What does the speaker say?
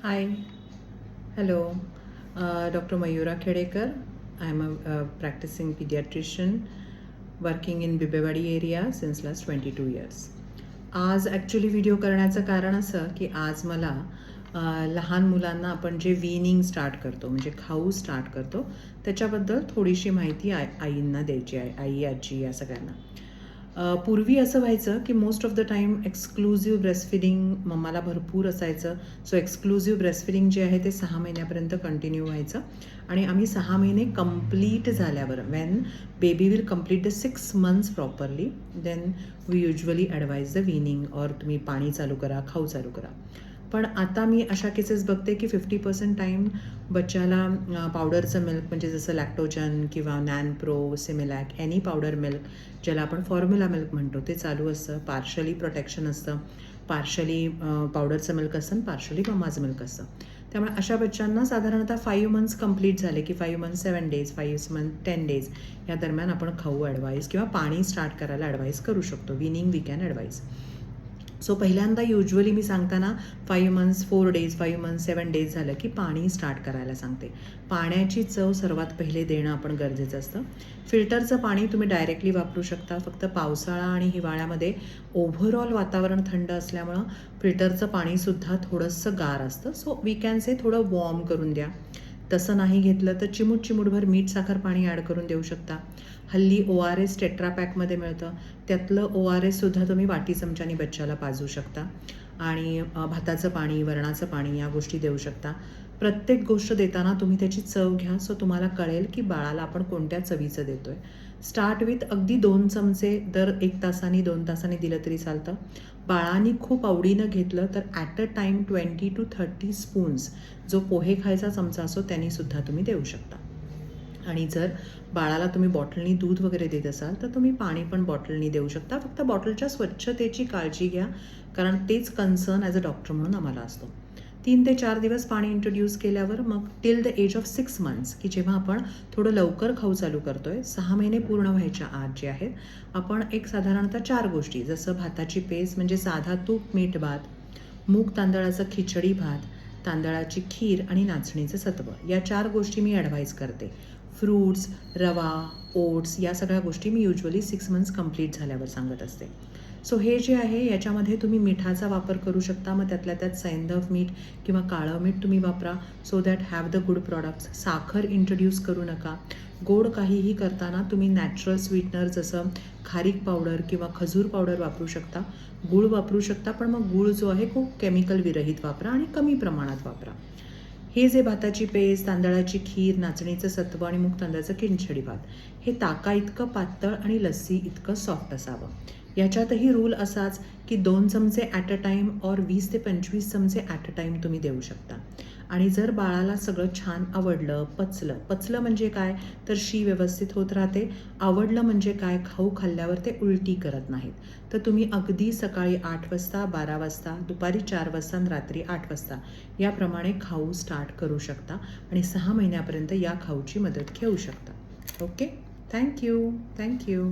Hi, hello. Dr. Mayura Khedekar. I'm a practicing pediatrician working in Bibwewadi area since last 22 years. आज actually video करण्याचं कारण असं की आज मला लहान मुलांना आपण जे वीनिंग स्टार्ट करतो म्हणजे खाऊ स्टार्ट करतो त्याच्याबद्दल थोडीशी माहिती आईंना द्यायची आहे, आई आजी या सगळ्यांना. पूर्वी असं व्हायचं की most of the time exclusive breastfeeding मम्माला भरपूर असायचं. सो एक्सक्लुझिव्ह ब्रेस्टफिडिंग जे आहे ते 6 महिन्यापर्यंत कंटिन्यू व्हायचं आणि आम्ही 6 महिने कंप्लीट झाल्यावर when baby will complete the 6 months properly then we usually advise the weaning और तुम्ही पाणी चालू करा, खाऊ चालू करा. पण आता मी अशा केसेस बघते की 50% टाईम बच्चाला पावडरचं मिल्क म्हणजे जसं लॅक्टोजन किंवा NAN pro, Similac, any powder milk ज्याला आपण फॉर्म्युला मिल्क म्हणतो ते चालू असतं. पार्शली प्रोटेक्शन असतं, पार्शली पावडरचं मिल्क असतं आणि पार्शली मम्माचं मिल्क असतं. त्यामुळे अशा बच्चांना साधारणतः 5 months कंप्लीट झाले की 5 months 7 days, 5 months 10 days या दरम्यान आपण खाऊ ॲडवाईज किंवा पाणी स्टार्ट करायला ॲडवाईज करू शकतो. Weaning we can advise. So पहिल्यांदा युजली मी सांगताना 5 months 4 days, 5 months 7 days झालं की पाणी स्टार्ट करायला सांगते. पाण्याची चव सर्वात पहिले देणं आपण गरजेचं असतं. फिल्टरचं पाणी तुम्ही डायरेक्टली वापरू शकता. फक्त पावसाळा आणि हिवाळ्यामध्ये ओव्हरऑल वातावरण थंड असल्यामुळं फिल्टरचं पाणीसुद्धा थोडंसं गार असतं. सो वी कॅन से थोडं वॉर्म करून द्या. तसं नाही घेतलं तर चिमूटभर मीठ साखर पाणी ॲड करून देऊ शकता. हल्ली ORS टेट्रा पॅकमध्ये मिळतं, त्यातलं ORSसुद्धा तुम्ही वाटी चमच्यानी बच्चाला पाजू शकता आणि भाताचं पाणी, वरणाचं पाणी या गोष्टी देऊ शकता. प्रत्येक गोष्ट देताना तुम्ही त्याची चव घ्या सो तुम्हाला कळेल की बाळाला आपण कोणत्या चवीचं देतो आहे. स्टार्ट विथ अगदी 2 चमचे दर 1 तासानी 2 तासांनी दिलं तरी चालतं. बाळांनी खूप आवडीनं घेतलं तर at a time 20 to 30 spoons जो पोहे खायचा चमचा असतो त्यांनीसुद्धा तुम्ही देऊ शकता. आणि जर बाळाला तुम्ही बॉटलनी दूध वगैरे देत असाल तर तुम्ही पाणी पण बॉटलनी देऊ शकता. फक्त बॉटलच्या स्वच्छतेची काळजी घ्या कारण तेच कन्सर्न ॲज अ डॉक्टर म्हणून आम्हाला असतो. 3 ते 4 दिवस पाणी इंट्रोड्यूस केल्यावर मग till the age of 6 months की जेव्हा आपण थोडं लवकर खाऊ चालू करतो आहे 6 महिने पूर्ण व्हायच्या आत जे आहेत आपण एक साधारणतः 4 गोष्टी जसं भाताची पेस्ट म्हणजे साधा तूप मीठ भात, मूग तांदळाचं खिचडी भात, तांदळाची खीर आणि नाचणीचं सत्व या 4 गोष्टी मी ॲडवाईज करते. फ्रूट्स, रवा, ओट्स या सगळ्या गोष्टी मी युजली 6 months कंप्लीट झाल्यावर सांगत असते. सो हे जे आहे याच्यामध्ये तुम्ही मिठाचा वापर करू शकता. मग त्यातल्या त्यात सैंधव मीठ किंवा काळं मीठ तुम्ही वापरा so that have the good products. साखर इंट्रोड्यूस करू नका. गोड काहीही करताना तुम्ही नॅचरल स्वीटनर जसं खारीक पावडर किंवा खजूर पावडर वापरू शकता. गूळ वापरू शकता पण मग गूळ जो आहे खूप केमिकल विरहित वापरा आणि कमी प्रमाणात वापरा. हे जे भाताची पेस्ट, तांदळाची खीर, नाचणीचं सत्व आणि मूग तांदळाचं खिचडी भात हे ताका इतकं पातळ आणि लस्सी इतकं सॉफ्ट असावं. याच्यातही रूल असाच की 2 चमचे ॲट अ टाईम और 20 ते 25 चमचे ॲट अ टाईम तुम्ही देऊ शकता. आणि जर बाळाला सगळं छान आवडलं, पचलं म्हणजे काय तर शी व्यवस्थित होत राहते. आवडलं म्हणजे काय खाऊ खाल्ल्यावर ते उलटी करत नाहीत. तर तुम्ही अगदी सकाळी 8 वाजता, 12 वाजता, दुपारी 4 वाजता आणि रात्री 8 वाजता याप्रमाणे खाऊ स्टार्ट करू शकता आणि 6 महिन्यापर्यंत या खाऊची मदत घेऊ शकता. Okay, thank you.